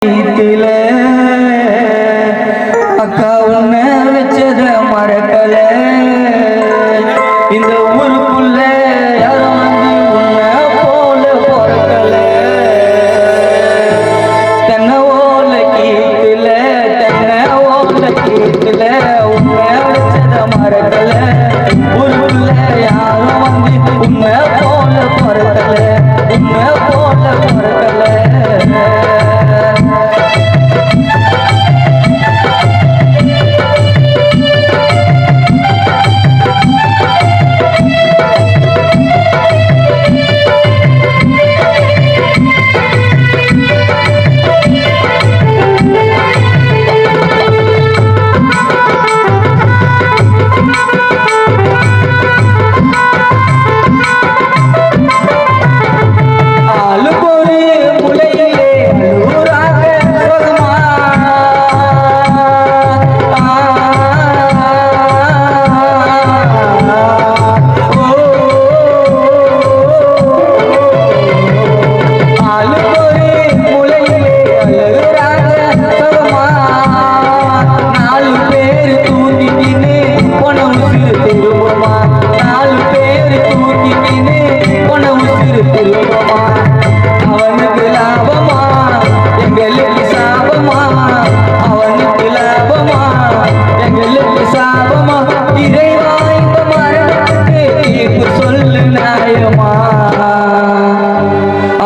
வீட்டில அக்கா உன்னை வச்சத மறக்கல. இந்த ஊருக்குள்ள யாரும் வந்து உன்னை போல பொறக்கல. தென்னை ஓல கீத்துல உன்னை வச்சத மறக்கல. ஊருக்குள்ள யாரும் வந்து உன்னை போல பொறக்கல, உன்னை போல பொறக்கல.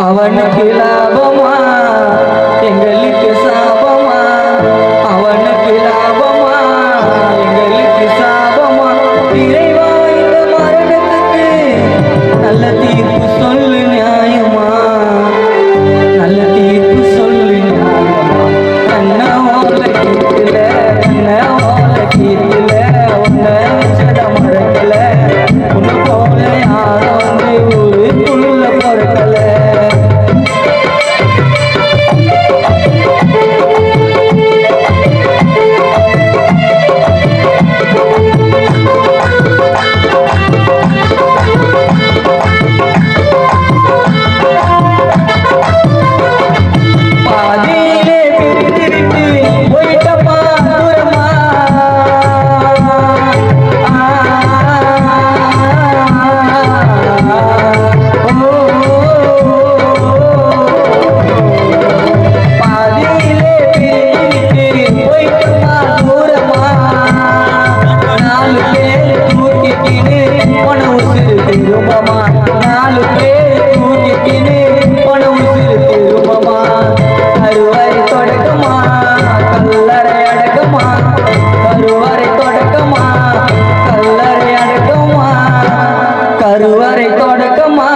அவனுக்கு லாபமா எங்களுக்கு சாபமா, அவனுக்கு லாபமா எங்களுக்கு சாபமா. இறைவா இந்த மரணத்துக்கு நல்ல தீர்ப்பு சொல்லு நியாயமா, நல்ல தீர்ப்பு சொல்லு நியாயமா. கண்ண ஓல கீத்துல உன்னை வச்சத மறக்கல. உன்னை போல யாரும் வந்து ஊருக்குள்ள பொறக்கல. கருவறை தொடக்கமா